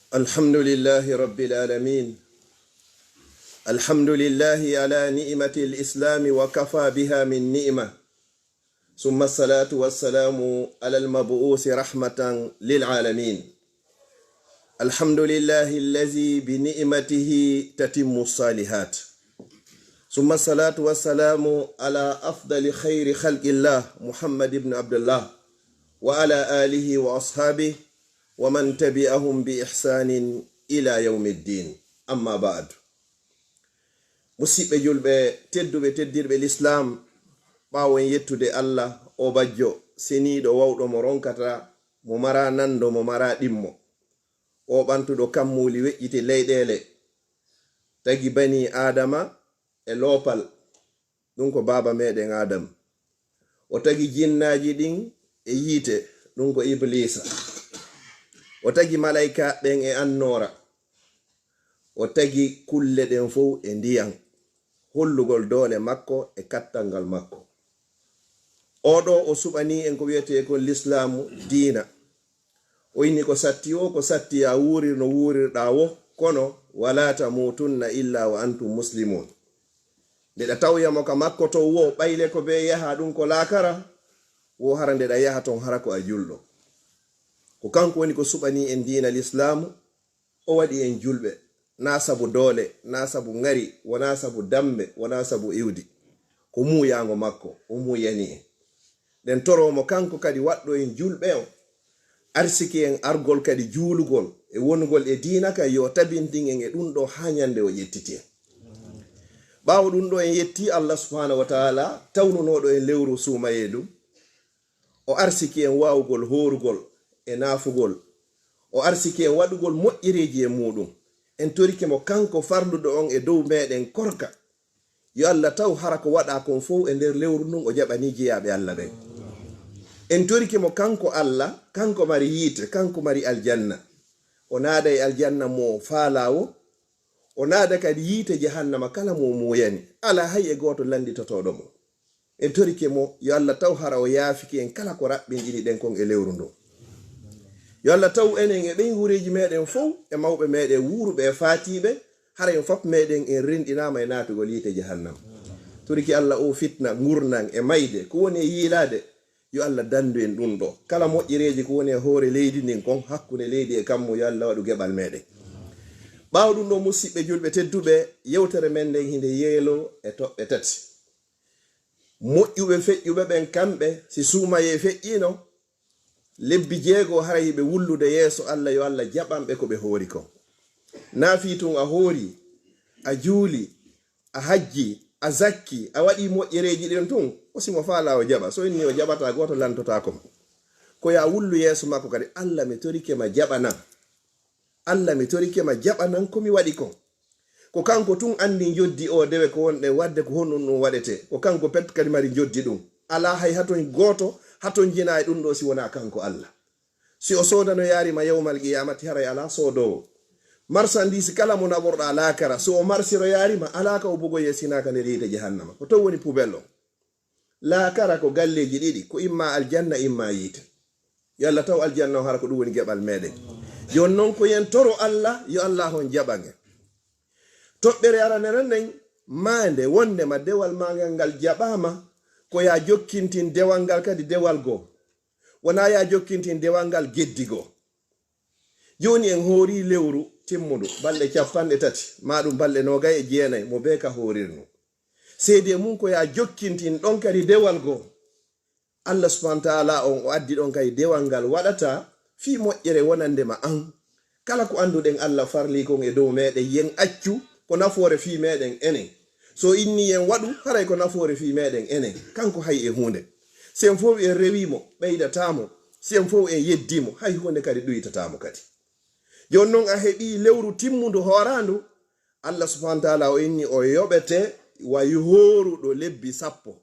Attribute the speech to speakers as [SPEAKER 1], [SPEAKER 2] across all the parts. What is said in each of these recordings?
[SPEAKER 1] الحمد لله رب العالمين. الحمد لله على نعمة الإسلام وكفى بها من نعمة، ثم الصلاة والسلام على المبعوث رحمة للعالمين. الحمد لله الذي بنعمته تتم الصالحات، ثم الصلاة والسلام على أفضل خير خلق الله محمد بن عبدالله وعلى آله وأصحابه ومن تبعهم بإحسان إلى يوم الدين. أما بعد، musidɓe julɓe tedduɓe teddirɓe l'islam, ɓawen yettude Allah o bajjo seniɗo wawɗo mo ronkata, mo mara nando, mo mara ɗimmo, o ɓantuɗo kammuli weƴƴiti leyɗele, tagi bani adama e loopal, ɗum ko baba meɗen adam. O tagi jinnaji ɗin e yiite, ɗum ko iblisa. O tagi malaika ɓen e annora. O tagi kulle ɗen fof e ndiyam, hollugol doole makko e kattangal makko. Oɗo o suɓani en ko wiyete ko l'islamu diina. O inni ko satti o ko satti a wurir no wurirɗa wo, kono wala tamutunna illa wa antum muslimun. Ndeɗa tawyamo ka makko to wo ɓayle ko be yaha ɗum ko laakara, wo hara ndeɗa yaha ton hara ko a julɗo. Ko kanko woni ko suɓani en diina l'islamu. O waɗi en julɓe, na sabu doole, na sabu ngari, wona sabu dambe, wona sabu iwdi, ko muyango makko o muyani en. Den toromo kanko kadi waɗɗo en julɓe o, arsiki en argol kadi juulugol e wongol e diina kay yo tabintin en e ɗum ɗo ha nyande o yettiti en. Ɓawo ɗum ɗo en yetti Allah subhanahu wa ta'ala tawnunoɗo en lewru sumayeɗum. O arsiki en wawugol horugol e nafugol, o arsiki en waɗugol moƴƴereji e muɗum. En torike mo kanko farluɗo on e dow meɗen korka, yo Allah taw hara ko waɗa kon fof e nder lewru ndun o jaɓani jeyaɓe Allah ɓen. En torike mo kanko Allah, kanko mari yiite, kanko mari aljanna. O naada e aljanna mo faalawo, o naada kadi yiite jahannama kala mo muyani, ala hay e goto landitotoɗo mo. En torike mo yo Allah taw hara o yaafiki en kala ko raɓɓinɗini ɗen kon e lewru ndun. Yo Allah taw enen e ɓen wureji meɗen fof e mawɓe meɗen wuruɓe e faatiɓe, hara en fop meɗen en renɗinama e naatugol yiite jahannam. Turiki Allah o fitna gurnan e mayde ko woni e yiilade, yo Allah dandu en ɗum ɗo. Kala moƴƴereji ko woni e hoore leydi ndin kon, hakkude leydi e kammu, yo Allah waɗu geɓal meɗen. Ɓawo ɗum ɗo musidɓe julɓe tedduɓe, yewtere men nden hinde yeelo e toɓɓe tati. Moƴƴuɓe feƴƴuɓe ɓen kamɓe si suumaye feƴƴino, lebbi jeego hara hiɓe wullude yeeso Allah, yo Allah jaɓanɓe ko ɓe hoori ko. Naafi tun a hoori, a juuli, a hajji, a zakki, a waɗi moƴƴereji ɗen tun, o simo faala o jaɓa. So inni o jaɓata goto lantotako mo. Ko ya wullu yeeso makko kadi, Allah mi torike ma jaɓanan. Allah mi torike ma jaɓanan komi waɗi kon. Ko kanko tun andi joddi o dewe ko wonɗe wadde ko honɗum ɗum waɗete. Ko kanko pet kadi mari joddi ɗum. Ala hay haton goto haton jina e ɗum ɗo si wona kanko Allah. Si o sodano yarima yawmal qiyamati haray ala sodowo. Marsandise kala mo naɓorɗa laakara, so o marsiro yarima alaka o bugo yesinaka nder yiite jahannama. Ko to woni pubel o. Laakara ko galleji ɗiɗi, ko imma aljanna imma yiite. Yo Allah taw aljanna o hara ko ɗum woni geɓal meɗen. Jon non ko yen toro Allah, yo Allah hon jaɓange. Toɓɓere aranere nden mande wonde ma dewal magal ngal jaɓama, ko ya jokkintin dewal ngal kadi dewal go, wona ya jokkintin dewal ngal geddigo. Joni en hoori lewru timmudu balɗe 30 maɗum balɗe 29 mo be ka hoorirno. Seede mum ko ya jokkintin ɗon kadi dewal go. Allah subhanahu wa ta'ala on o addi ɗon kadi dewal ngal waɗata fi moƴƴere wonande ma an. Kala ko anduɗen Allah farli kon e dow meɗen yen accu ko nafoore fi meɗen enen. So inni en waɗu haray ko nafoore fi meɗen enen, kanko hay e hunde. Sen fof en rewimo ɓeydatamo, sen fof en yeddimo hay hunde kadi ɗuytatamo kadi. Jon non a heɓi lewru timmudu horandu, Allah subhanahu wa ta'ala o inni o yoɓete wayi horuɗo lebbi 10.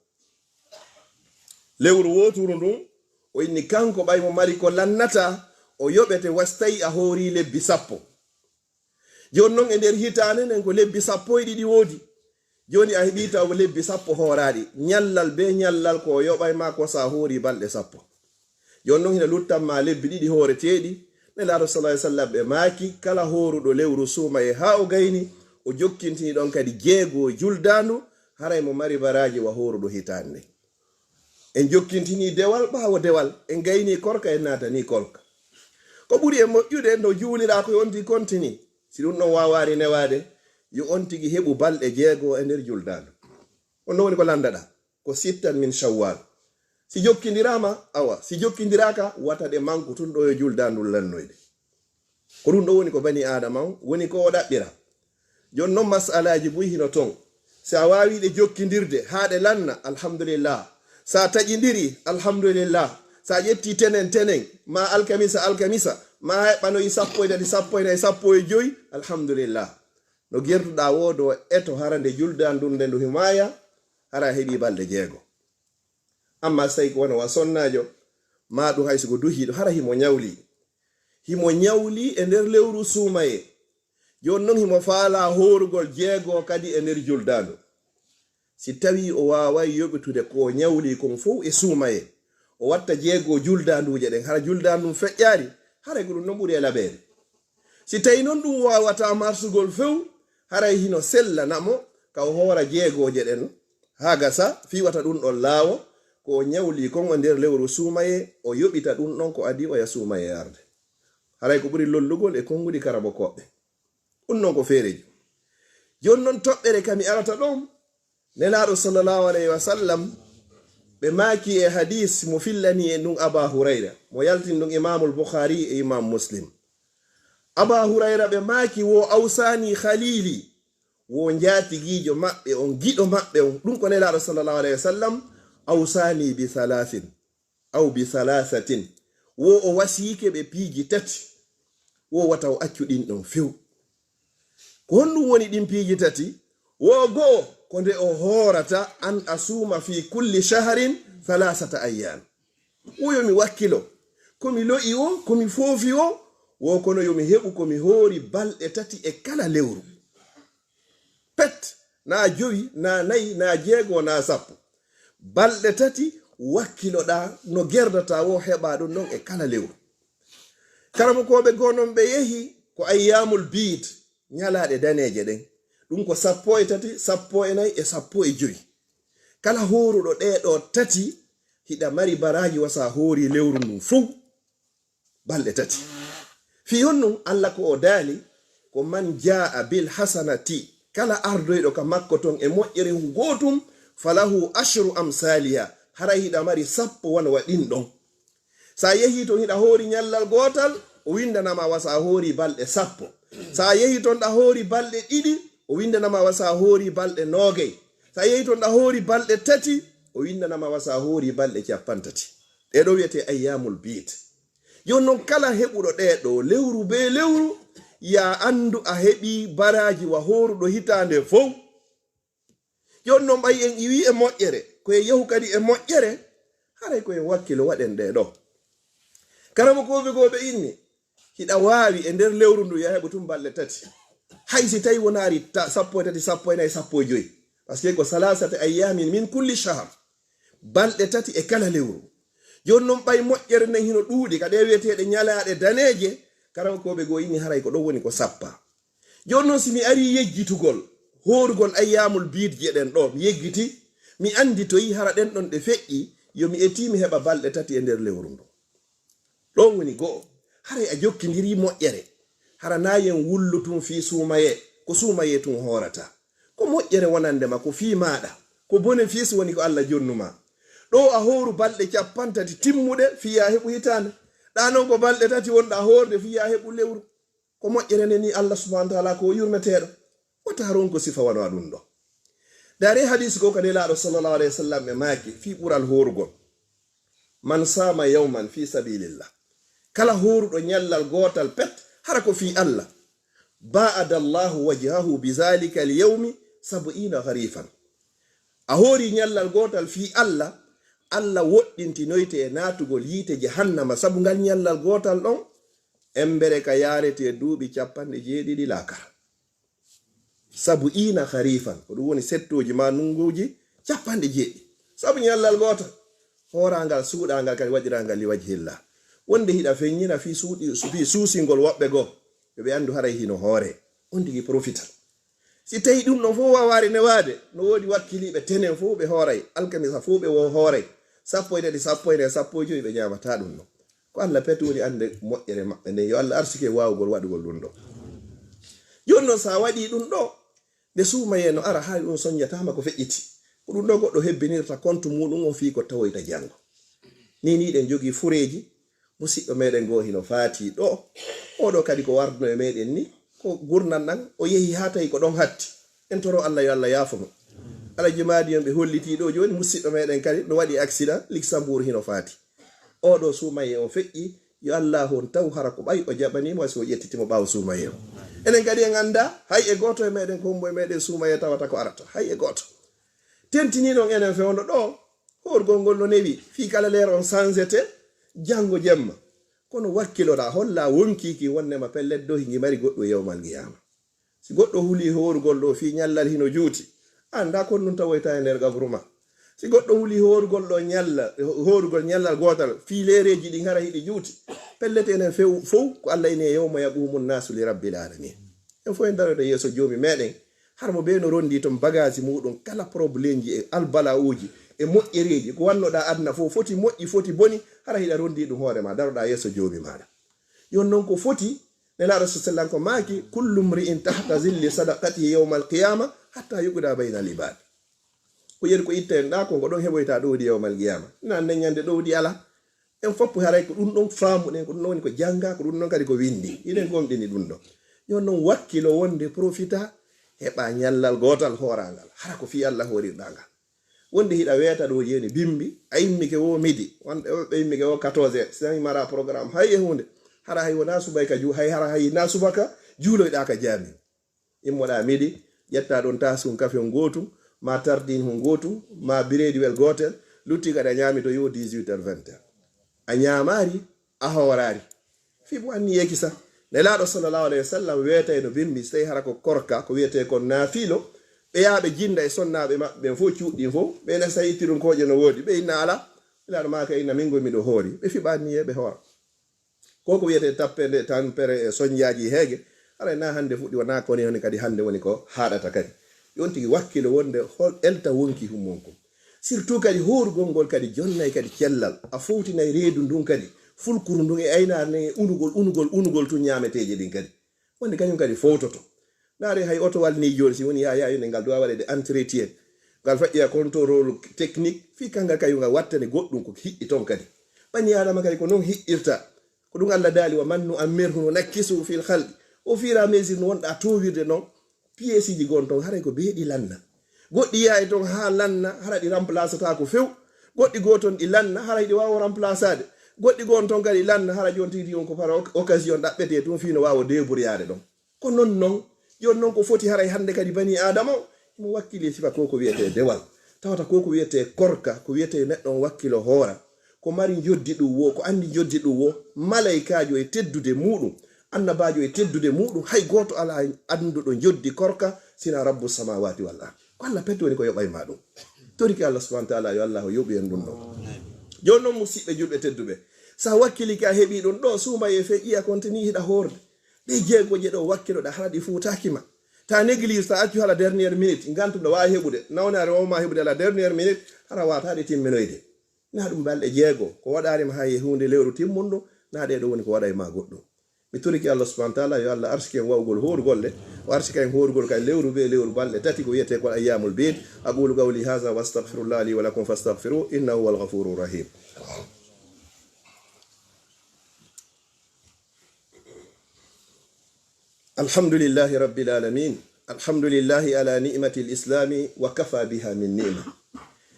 [SPEAKER 1] Lewru woturu ndun o inni kanko ɓaymo mari ko lannata o yoɓete wastayi a hoori lebbi 10. Jon non e nder hitane nden ko lebbi 12 woodi. Joni a heɓi taw lebbi 10 horaɗi, nyallal be nyallal ko yoɓay ma ko sa hoori balɗe 10. Jon non hina luttan ma lebbi 2 hooreteɗi, nelaɗo sallallahu alaihi wasallam ɓe maaki kala horuɗo lewru suumaye ha o gayni o jokkintini ɗon kadi jeego juldandu haray mo mari baraji wa horuɗo hitande en jokkintini dewal ɓawo dewal en gayni korka en natani kolka ko ɓuri e moƴƴude no juulira ko yonti kontini si ɗum ɗon wawari newade yo on tigi heɓu balɗe jeego e nder juldandu on woni ko landaɗa ko sittan min shawwal si jokkindirama awa si jokkindiraka wataɗe manku tun ɗo e juldandu lannoyde ko ɗum ɗo woni ko bani adama on woni ko o ɗaɓɓira jon noon masalaji buy hino ton si a wawiɗe jokkindirde haɗe lanna alhamdulillah sa taƴidiri alhamdulillah sa ƴetti tenen ma alkamisa ma heɓanoyi 1 alhamdulillah no gertuɗa wodo eto harande juldandu nde ndu himaya hara heɓi balɗe jeego amma sai ko wona wa sonnajo ma ɗum hay siko duhiɗo hara himo ñawli e nder lewru suumaye jon noon himo faala horugol jeego kadi e nder juldandu si tawi o wawai yoɓitude ko ñawli kon fof e suumaye o watta jeego juldanduje ɗen hara juldandu feƴƴari haray ko ɗum noon ɓuri e laɓede si tawi noon ɗum wawata marsugol few haray hino sellanamo kaw hoora jeegoje ɗen ha gasa fiwata ɗum ɗon laawo ko ñawli kon o nder lewru suumaye o yoɓita ɗum ɗon ko adi o ya suumaye yarde haray ko ɓuri lollugol e konngudi karabo koɓɓe ɗum noon ko feereji jon noon toɓɓere kami arata ɗon nelaɗo sallallahu alayhi wa sallam ɓe maaki e hadis mo fillani e ɗum aba hurayra mo yaltin ɗum imamul bukhari e imam muslim aba hurayra ɓe maaki wo awsani khalili wo njatigijo maɓɓe on giɗo maɓɓe on ɗum ko nelaɗo sallallahu alayhi wa sallam awsani bi thalathin aw bi thalathatin wo o wasike ɓe piiji tati wo wata o accu ɗin ɗon few ko honɗum woni ɗin piiji tati wo go'o ko nde o horata an asuma fi kulli shahrin 3 ayyam woyomi wakkilo komi lo'i o komi foofi o wo kono yomi heɓu komi hoori balɗe tati e kala lewru pet na 5 na 4 na 6 na 10 balɗe tati wakkiloɗa no gerdata wo heɓa ɗum non e kala lewru karamo koɓe gonon ɓe yehi ko ayyamul bid nyalaade daneeje ɗen ɗum ko 13 14 e 15 kala horuɗo ɗeɗo tati hiɗa mari baraji wasa hoori lewru ndun fuu balɗe tati fi honnum Allah ko o daali ko man jaa bil hasanati kala ardoyɗo ka makko ton e moƴƴere gotum falahu ashru amsaliha hara hiɗa mari 10 wona waɗin ɗon sa yehi to hiɗa hoori nyallal gotal o windanama wasa hoori balɗe 10 sa yehi ton ɗa hoori balɗe 2 o windanama wasa hoori balɗe 9 sa yehi ton ɗa hoori balɗe 3 o windanama wasa hoori balɗe 30 ɗeɗo wiyete ayyamul bid jon non kala heɓuɗo ɗeɗo lewru be lewru ya andu a heɓi baraji wa horuɗo hitande fof jon non ɓayi en iwi e moƴƴere koye yehu kadi e moƴƴere haray koye wakkilo waɗen ɗeɗo karamo koɓe goɓe inni hiɗa wawi e nder lewru ndu ya heɓu tum balɗe 3 hay si tawi wonari 13 14 15 par ce que ko 3 ayyamin min kulli shahr balɗe 3 e kala lewru jon non ɓay moƴƴere nden hino ɗuuɗi kaɗe wiyeteɗe nyalaade daneeje karamo koɓe go inni haray ko ɗon woni ko sappa jon non simi ari yejjitugol horugol ayyamul bidje ɗen ɗo mi yeggiti mi andi to yi hara ɗen ɗon ɗe feƴƴi yomi etimi heɓa balɗe 3 e nder lewru ndu ɗon woni go'o haray a jokkidiri moƴƴere hara nayen wullutum fi suumaye ko suumaye tun horata ko moƴƴere wonandema ko fi maɗa ko bénéfice woni ko Allah jonnuma ɗo a horu balɗe 30 timmuɗe fiya heɓu hitande ɗa non ko balɗe 3 wonɗa horde fiya heɓu lewru ko moƴƴere nde ni Allah subhanahu wa ta'ala ko yurmeteɗo wata ron ko sifa wano ɗum ɗo dare hadis go kadi laaɗo sallallahu alayhi wa sallam e maaki fi ɓural horugol man sama yawman fi sabilillah kala horuɗo nyallal gotal pet hara ko fi Allah ba'ada Allahu wajhahu bizalika al-yawmi 70 gharifan a hori nyallal gotal fi Allah Allah woɗɗintinoyte e natugol yiite jahannama sabu ngal nyallal gotal ɗon embere ka yarete duuɓi 70 lakara 70 gharifan ko ɗum woni settoji ma nunguji 70 sabu nyallal gotal horangal suuɗangal kadi waɗirangal li wajhillah wonde hiɗa feññina fi suusingol woɓɓe goo ɓe anndu haray hino hoore on tigi profita si tawi ɗum ɗon fof wawari newaade no woodi wakkiliɓe tenen fof ɓe hooray alkamisa fof ɓe hooray 14 15 ɓe ñamata ɗum ɗon ko Allah petuni ande moƴƴere maɓɓe nde yo Allah arsike wawugol waɗugol ɗum ɗo joni noon sa waɗi ɗum ɗo nde suumaye no ara haali ɗum soññatama ko feƴƴiti ko ɗum ɗo goɗɗo hebbinirta compte muɗum on fii ko tawoyta janngo ni ɗen jogii fureeji musidɗo meɗen goo hino faati ɗo oɗo kadi ko warduno e meɗen ni ko gurnan ɗan o yehi ha tawi ko ɗon hatti en toro Allah yo Allah yaafo mo ala jimaadi on ɓe holliti ɗo joni musidɗo meɗen kadi no waɗi accident Luxembourg hino faati oɗo suumaye o feƴƴi yo Allah hon taw hara ko ɓay o jaɓanimo so ƴettitimo ɓaawo suumaye o enen kadi en anda hay e goto e meɗen ko mbo e meɗen suumaye tawata ko arata hay e goto tentini noon enen fewno ɗo horgol ngol no newi fi kala leer on sansete janngo jemma kono wakkiloɗa holla wonkiki wonnema pellet do hingi mari goɗɗo yewmal qiyama si goɗɗo huli horgol ɗo fi ñallal hino juuti anda kon ɗum tawoyta e nder gabruma si goɗɗo huli horgol ɗo horgol ñallal gotal fi leereji ɗi ngara hiɗi juuti pellet enen fof ko Allah ine yewma yaqumun nasu li rabbil alamin en fof en daroɗo yeeso joomi meɗen har mo ɓe no rondi ton bagage muɗum kala probléme ji e albalawuji e moƴƴereji ko wannoɗa adna fof foti moƴƴi foti boni hara hiɗa rondi ɗum hoorema daroɗa yeeso joomi maɗa yon noon ko foti nelaɗo so sallam ko maaki kullu mri'in tahta zilli sadaqatihi yawma alqiyama hatta yuqda bayna al ibad ko yeri ko itta en ɗa ko ɗon heɓoyta ɗowdi yawma alqiyama ina neññande ɗowdi ala en foppu haray ko ɗum ɗon faamuɗen ko ɗum ɗon woni ko janga ko ɗum ɗon kadi ko windi inen gomɗini ɗum ɗon yon noon wakkilo wonde profita heɓa ñallal gotal hoorangal hara ko fi Allah horirɗangal wonde hiɗa weeta ɗo jeni bimbi a immike wo midi wonɓe immike wo 14 sani mara programme hay e hunde hara hay wona subay ka hay hara hay na subaka juuloyɗa ka jaami immoɗa midi ƴetta ɗon tasum kafe gotum ma tardin hun gotum ma biredi wel gotel lutti kadi a ñaami to yo 18h20 a ñamari a hoorari fibo anni yeki sa nelaɗo sallallahu alayhi wa sallam weeta no bimbi so tawi hara ko korka ko wiyete kon naafilo ɓe yaaɓe jinda e sonnaɓe maɓɓe ɓen fof cuuɗɗin fof ɓene so yitti ɗum koƴe no woodi ɓe inna ala ilaɗo maka inna min go miɗo hoori ɓe fiɓani yeɓe hoora koko wiyete tappede tampere e soñjaji heege ara na hande fuɗɗi wona koni honi kadi hande woni ko haɗata kadi yon tigi wakkilo wonde hol elta wonki hummon ko surtout kadi horugol ngol kadi jonnayi kadi cellal a fowtinayi reedu ndun kadi fulkuru ndun e aynane unugol tun ñameteje ɗin kadi wonde kañum kadi fowtoto ndaare hay oto walni joni si woni yayune ngal dowa waɗede entretien ngal faƴƴiya contrôle technique fi kangal kayu ngal wattane goɗɗum ko hiɗɗi ton kadi ɓanni adama kadi ko noon hiɗɗirta ko ɗum Allah daali wa man nu ammirhu no nakkisu fil halqi o fira mesure no wonɗa towirde noon pièce ji gon ton haray ko beeɗi lanna goɗɗi yaay ton ha lanna hara ɗi remplace ta ko few goɗɗi goton ɗi lanna hara ɗi wawa remplaçade goɗɗi gon ton kadi lanna hara jon tigi on ko par occasion ɗaɓɓete tun fino wawa débouriyade ɗon ko non yon noon ko foti haray hande kadi bani adama mo wakkili sifa ko wiyete dewal tawata ko wiyete korka ko wiyete neɗɗon wakkilo hoora ko mari joddi ɗum wo ko andi joddi ɗum wo malaikajo e teddude muɗum annabajo e teddude muɗum hay goto ala anduɗo joddi korka sina rabbu samawati wal ard ko Allah petti woni ko yoɓayma ɗum toriki Allah subhanahu wa ta'ala yo Allah yoɓi en ɗum ɗon joni noon musidɓe julɓe tedduɓe sa wakkili ka heeɓi ɗum ɗo suuma e fe ƴiya kontini hiɗa hoorde ɓe jeegoje ɗo wakkiloɗa hara ɗi fuutakima ta néglige ta accu hala dernière minute gantuɗo wawi heɓude nawnare wawma heɓude ala dernière minute hara wataɗe timminoyde na ɗum balɗe jeego ko waɗarima ha e hunde lewru timmunɗo na ɗe ɗo woni ko waɗa e ma goɗɗum mi turiki Allah subhanahu wa ta'ala yo Allah arsike en wawgol horgolle o arsika en horgol kay lewru be lewru balɗe tati ko wiyete ko ayyamul bid aqulu qawli hadha wa astaghfirullah li wa lakum fastaghfiruhu innahu huwal ghafurur rahim alhamdulillahi rabbil alamin alhamdulillahi ala ni'mati al-islami wa kafa biha min ni'ma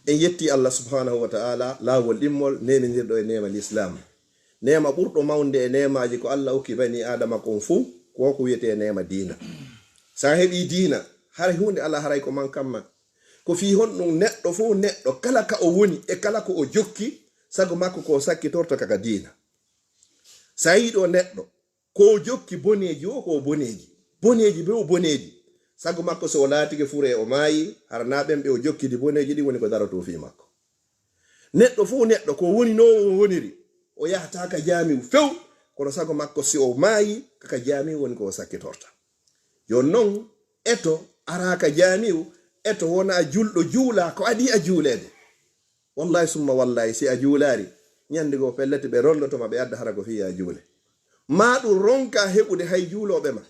[SPEAKER 1] en yetti Allah subhanahu wa ta'ala lawol ɗimmol neminirɗo e nema l'islam nema ɓurɗo mawde e nemaji ko Allah hokki bani adama kon fuu ko wiyete nema diina sa heɓi diina har hunde Allah haray ko man kamma ko fi hon ɗum neɗɗo fo neɗɗo kala ka o woni e kala ko o jokki sago makko ko sakkitorto kaka diina sa yiɗo neɗɗo ko jokki boneji o ko boneji be o boneji sago makko so o laatike fure o maayi har naɓen ɓe o jokkidi boneji ɗi woni ko daroto fi makko neɗɗo fo neɗɗo ko woni no o woniri o yahata ka jamiu few kono sago makko si o maayi kaka jamiu woni ko sakkitorta yo non eto araka jamiu eto wona juldo juula ko adi a juulede wallahi summa wallahi si a juulari nyande go pellete be rolloto ma be adda harago fi ya juule ma du ronka hebude hay juulobe ma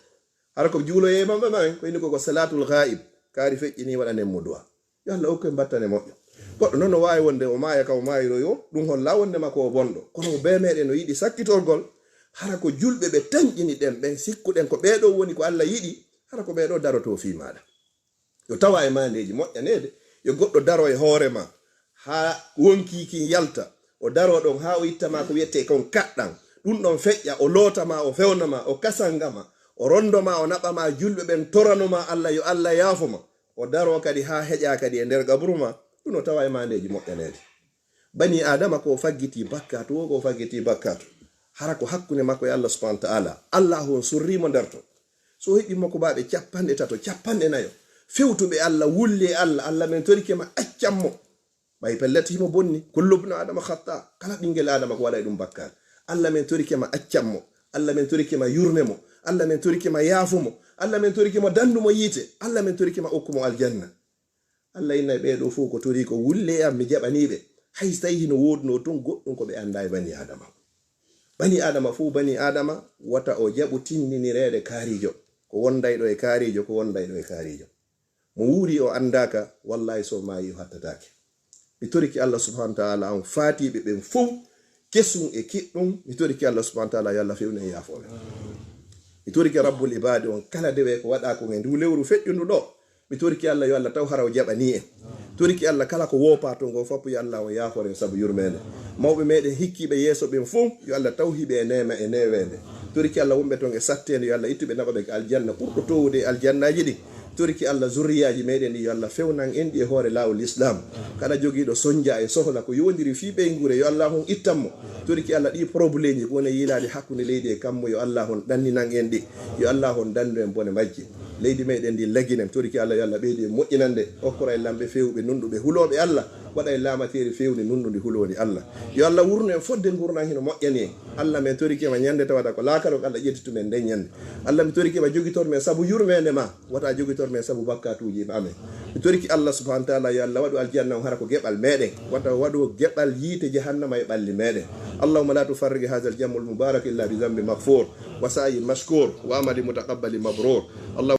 [SPEAKER 1] harako juulo e mamba ma ko ni ko salatul ghaib kari feccini wadane mudwa yo Allah o ko battane moƴƴo goddo non no wawi wonde o maaya ka o maayiro yo dum holla wonde makko bondo kono be meden no yidi sakkitorgol harako julbe be tanjini dem ben sikkuden ko beedo woni ko Allah yidi harako beedo daroto fi maada yo tawa e mandeji moƴƴanede yo goddo daro e hoore ma ha wonki ki yalta o daro don ha o ittama ko wiete kon kaddan dum don feƴƴa o lotama o fewnama o kasangama o rondoma o nabama julbe ben toranoma Allah yo Allah yaafuma o daro kadi ha heja kadi e der gabruma duno tawa e mandeji moƴƴanede bani adama ko faggiti bakkatu ko faggiti bakkatu harako hakkune makko e Allah subhanahu wa ta'ala Allah hon surrimo derto so hebi makko baabe cappande tato cappande nayo fewtube Allah wulle Allah men torike ma accammo bay pellati himo bonni kullubna adama khata kala bingel adama ko wala dum bakkal Allah men torike ma accammo Allah men torike ma yurnemo Allah men torike ma yaafumo Allah men torike ma dandumo yite Allah men torike ma okkumo aljanna Allah inna be do fu ko tori ko wulle am mi jabanibe hay tawi no wodno ton goddum ko be anda e bani adama fu bani adama wata o jabu tinninirede kaarijo ko wondaydo e kaarijo ko wondaydo e kaarijo mo wuri o andaka wallahi so maayi hattatake mi toriki Allah subhanahu wa ta'ala on fatibe ben fu kesum e kiddum mi toriki Allah subhanahu wa ta'ala yalla fewne yaafobe mi toriki rabbul ibadi on kala dewe ko wada ko ngi lewru feƴƴundu do mi toriki Allah yo Allah taw haraw jabani en toriki Allah kala ko wopa to go fapu yo Allah o yaafore sabu yurmede mawbe meden hikkibe yeso ben fu yo Allah tawhibe e neema e newede toriki Allah wombe to nge sattende yo Allah ittube nababe ko aljanna burdo towde aljannaji di toriki Allah zurriyaji meden yo Allah fewnan endi e hore lawol islam kala jogido sonja e sohla ko yondiri fi be ngure yo Allah hon ittammo toriki Allah di probléme ko ne yilade hakkunde leydi e kammo yo Allah hon danninan endi yo Allah hon dandu en bone majji leydi meden di laginem toriki Allah yo Allah beedi moƴƴinande okkora e lambe fewbe nunduɓe huloɓe Allah waɗa e laamateri fewni nundude hulodi Allah yo Allah wurno en fodde gurna hino moƴƴani en Allah men toriki ma nyande tawada ko laakaro Allah ƴettitu men den nyande Allah mi toriki ma jogitor men sabu yurmende ma wata jogitor men sabu bakkatuji amen mi toriki Allah subhanahu wa ta'ala yo Allah wadu aljanna on hara ko gebal meden wata wadu gebal yite jahannama e balli meden Allahumma la tufarrig hadha al-jam'ul mubarak illa bi dhanbi maghfur wa sa'i mashkur wa amali mutaqabbal mabrur Allah